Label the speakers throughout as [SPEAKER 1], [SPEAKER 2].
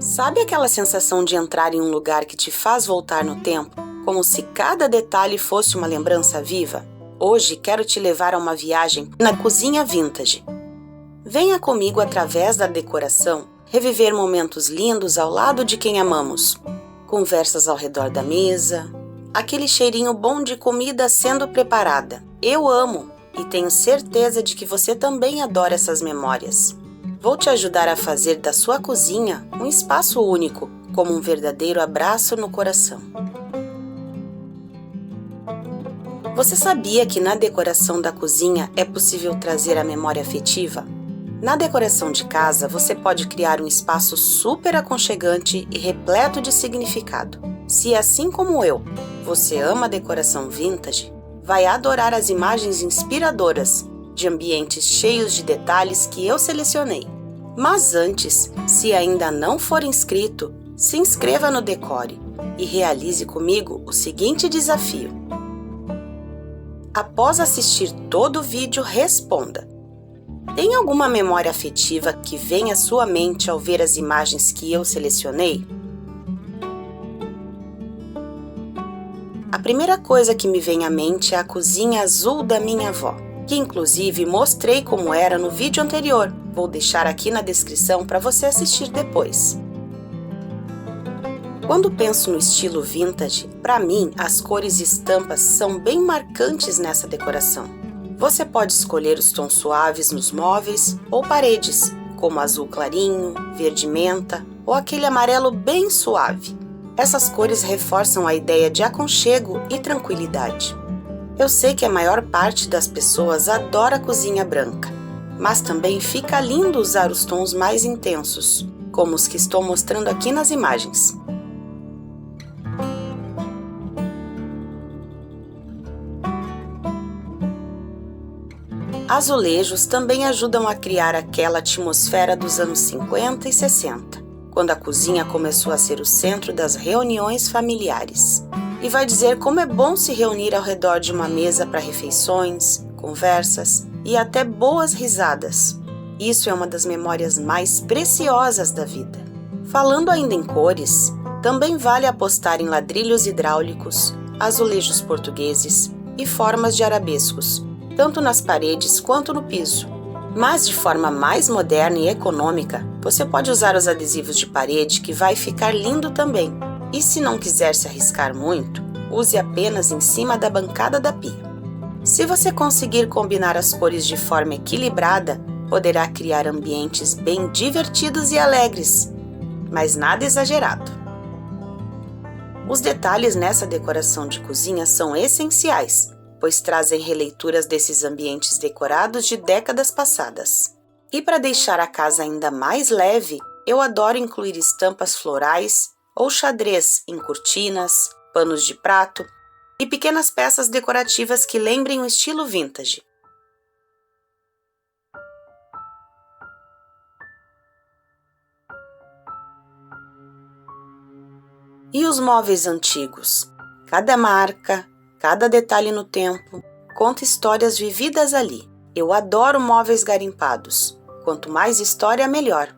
[SPEAKER 1] Sabe aquela sensação de entrar em um lugar que te faz voltar no tempo, como se cada detalhe fosse uma lembrança viva? Hoje quero te levar a uma viagem na cozinha vintage. Venha comigo através da decoração, reviver momentos lindos ao lado de quem amamos. Conversas ao redor da mesa, aquele cheirinho bom de comida sendo preparada. Eu amo e tenho certeza de que você também adora essas memórias. Vou te ajudar a fazer da sua cozinha um espaço único, como um verdadeiro abraço no coração. Você sabia que na decoração da cozinha é possível trazer a memória afetiva? Na decoração de casa, você pode criar um espaço super aconchegante e repleto de significado. Se, assim como eu, você ama a decoração vintage, vai adorar as imagens inspiradoras de ambientes cheios de detalhes que eu selecionei. Mas antes, se ainda não for inscrito, se inscreva no Decore e realize comigo o seguinte desafio. Após assistir todo o vídeo, responda: tem alguma memória afetiva que vem à sua mente ao ver as imagens que eu selecionei? A primeira coisa que me vem à mente é a cozinha azul da minha avó, que inclusive mostrei como era no vídeo anterior. Vou deixar aqui na descrição para você assistir depois. Quando penso no estilo vintage, para mim as cores e estampas são bem marcantes nessa decoração. Você pode escolher os tons suaves nos móveis ou paredes, como azul clarinho, verde menta ou aquele amarelo bem suave. Essas cores reforçam a ideia de aconchego e tranquilidade. Eu sei que a maior parte das pessoas adora a cozinha branca, mas também fica lindo usar os tons mais intensos, como os que estou mostrando aqui nas imagens. Azulejos também ajudam a criar aquela atmosfera dos anos 50 e 60, quando a cozinha começou a ser o centro das reuniões familiares. E vai dizer como é bom se reunir ao redor de uma mesa para refeições, conversas e até boas risadas. Isso é uma das memórias mais preciosas da vida. Falando ainda em cores, também vale apostar em ladrilhos hidráulicos, azulejos portugueses e formas de arabescos, tanto nas paredes quanto no piso. Mas de forma mais moderna e econômica, você pode usar os adesivos de parede, que vai ficar lindo também. E se não quiser se arriscar muito, use apenas em cima da bancada da pia. Se você conseguir combinar as cores de forma equilibrada, poderá criar ambientes bem divertidos e alegres, mas nada exagerado. Os detalhes nessa decoração de cozinha são essenciais, pois trazem releituras desses ambientes decorados de décadas passadas. E para deixar a casa ainda mais leve, eu adoro incluir estampas florais ou xadrez em cortinas, panos de prato e pequenas peças decorativas que lembrem o estilo vintage. E os móveis antigos? Cada marca, cada detalhe no tempo, conta histórias vividas ali. Eu adoro móveis garimpados. Quanto mais história, melhor.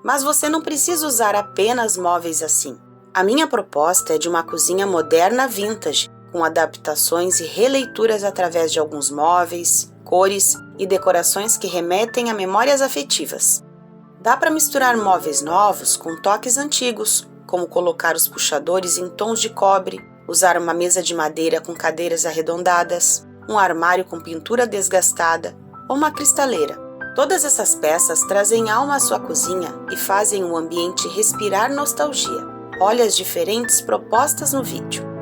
[SPEAKER 1] Mas você não precisa usar apenas móveis assim. A minha proposta é de uma cozinha moderna vintage, com adaptações e releituras através de alguns móveis, cores e decorações que remetem a memórias afetivas. Dá para misturar móveis novos com toques antigos, como colocar os puxadores em tons de cobre, usar uma mesa de madeira com cadeiras arredondadas, um armário com pintura desgastada ou uma cristaleira. Todas essas peças trazem alma à sua cozinha e fazem o ambiente respirar nostalgia. Olhe as diferentes propostas no vídeo.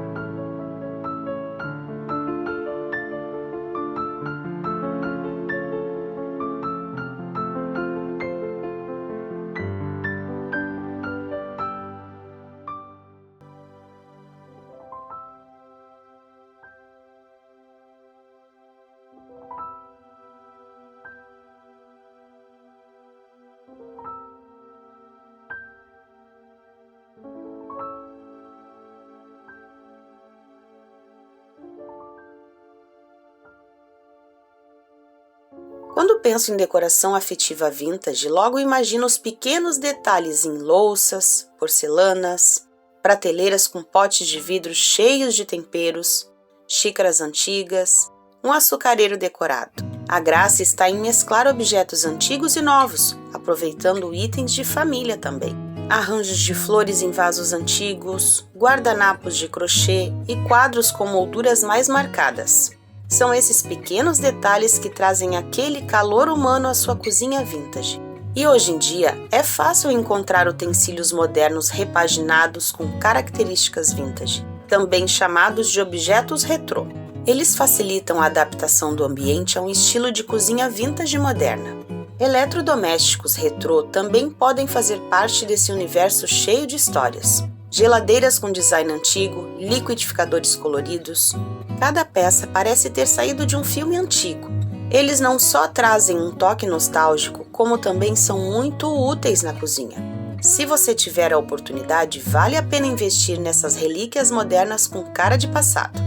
[SPEAKER 1] Quando penso em decoração afetiva vintage, logo imagino os pequenos detalhes em louças, porcelanas, prateleiras com potes de vidro cheios de temperos, xícaras antigas, um açucareiro decorado. A graça está em mesclar objetos antigos e novos, aproveitando itens de família também. Arranjos de flores em vasos antigos, guardanapos de crochê e quadros com molduras mais marcadas. São esses pequenos detalhes que trazem aquele calor humano à sua cozinha vintage. E hoje em dia é fácil encontrar utensílios modernos repaginados com características vintage, também chamados de objetos retrô. Eles facilitam a adaptação do ambiente a um estilo de cozinha vintage moderna. Eletrodomésticos retrô também podem fazer parte desse universo cheio de histórias. Geladeiras com design antigo, liquidificadores coloridos. Cada peça parece ter saído de um filme antigo. Eles não só trazem um toque nostálgico, como também são muito úteis na cozinha. Se você tiver a oportunidade, vale a pena investir nessas relíquias modernas com cara de passado.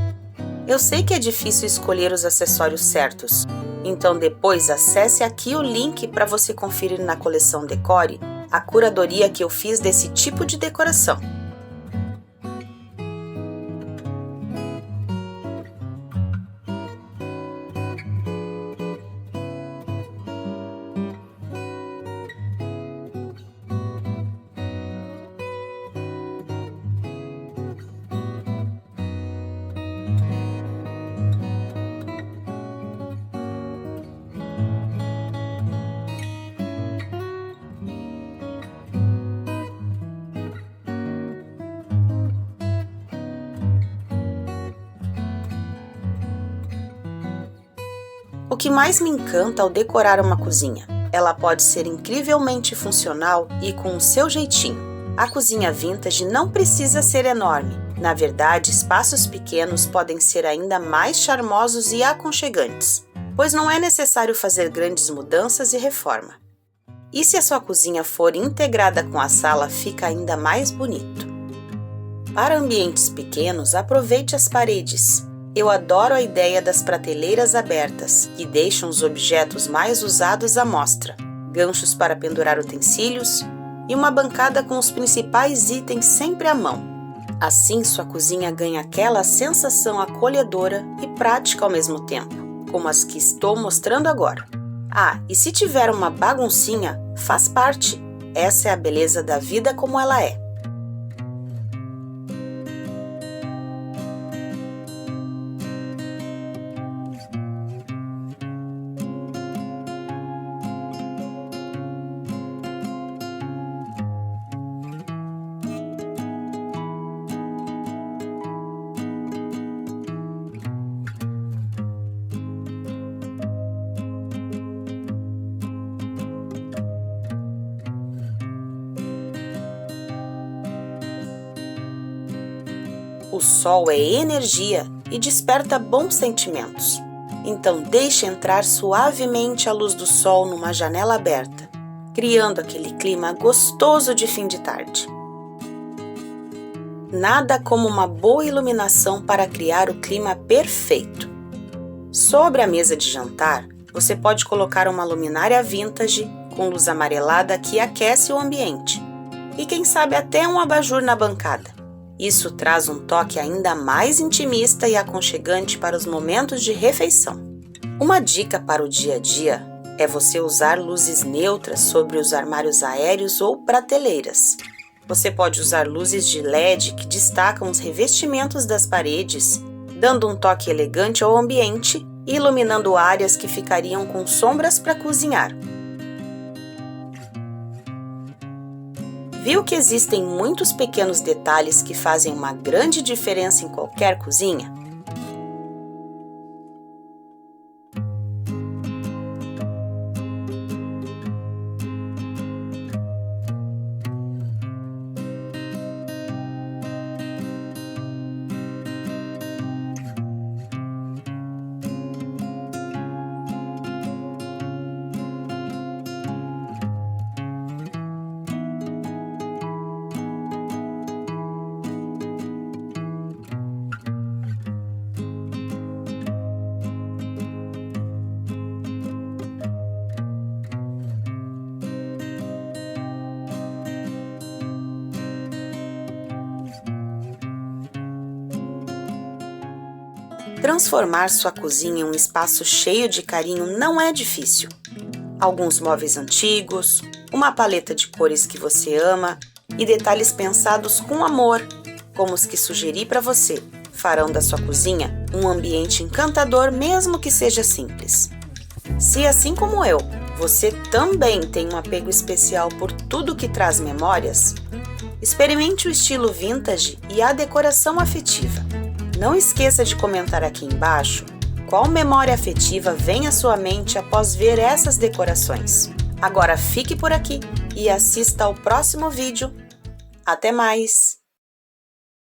[SPEAKER 1] Eu sei que é difícil escolher os acessórios certos, então depois acesse aqui o link para você conferir na coleção Decore a curadoria que eu fiz desse tipo de decoração. O que mais me encanta ao decorar uma cozinha? Ela pode ser incrivelmente funcional e com o seu jeitinho. A cozinha vintage não precisa ser enorme. Na verdade, espaços pequenos podem ser ainda mais charmosos e aconchegantes, pois não é necessário fazer grandes mudanças e reforma. E se a sua cozinha for integrada com a sala, fica ainda mais bonito. Para ambientes pequenos, aproveite as paredes. Eu adoro a ideia das prateleiras abertas, que deixam os objetos mais usados à mostra, ganchos para pendurar utensílios e uma bancada com os principais itens sempre à mão. Assim, sua cozinha ganha aquela sensação acolhedora e prática ao mesmo tempo, como as que estou mostrando agora. Ah, e se tiver uma baguncinha, faz parte. Essa é a beleza da vida como ela é. O sol é energia e desperta bons sentimentos. Então deixe entrar suavemente a luz do sol numa janela aberta, criando aquele clima gostoso de fim de tarde. Nada como uma boa iluminação para criar o clima perfeito. Sobre a mesa de jantar, você pode colocar uma luminária vintage com luz amarelada que aquece o ambiente. E quem sabe até um abajur na bancada. Isso traz um toque ainda mais intimista e aconchegante para os momentos de refeição. Uma dica para o dia a dia é você usar luzes neutras sobre os armários aéreos ou prateleiras. Você pode usar luzes de LED que destacam os revestimentos das paredes, dando um toque elegante ao ambiente e iluminando áreas que ficariam com sombras para cozinhar. Viu que existem muitos pequenos detalhes que fazem uma grande diferença em qualquer cozinha? Transformar sua cozinha em um espaço cheio de carinho não é difícil. Alguns móveis antigos, uma paleta de cores que você ama e detalhes pensados com amor, como os que sugeri para você, farão da sua cozinha um ambiente encantador, mesmo que seja simples. Se, assim como eu, você também tem um apego especial por tudo que traz memórias, experimente o estilo vintage e a decoração afetiva. Não esqueça de comentar aqui embaixo qual memória afetiva vem à sua mente após ver essas decorações. Agora fique por aqui e assista ao próximo vídeo. Até mais!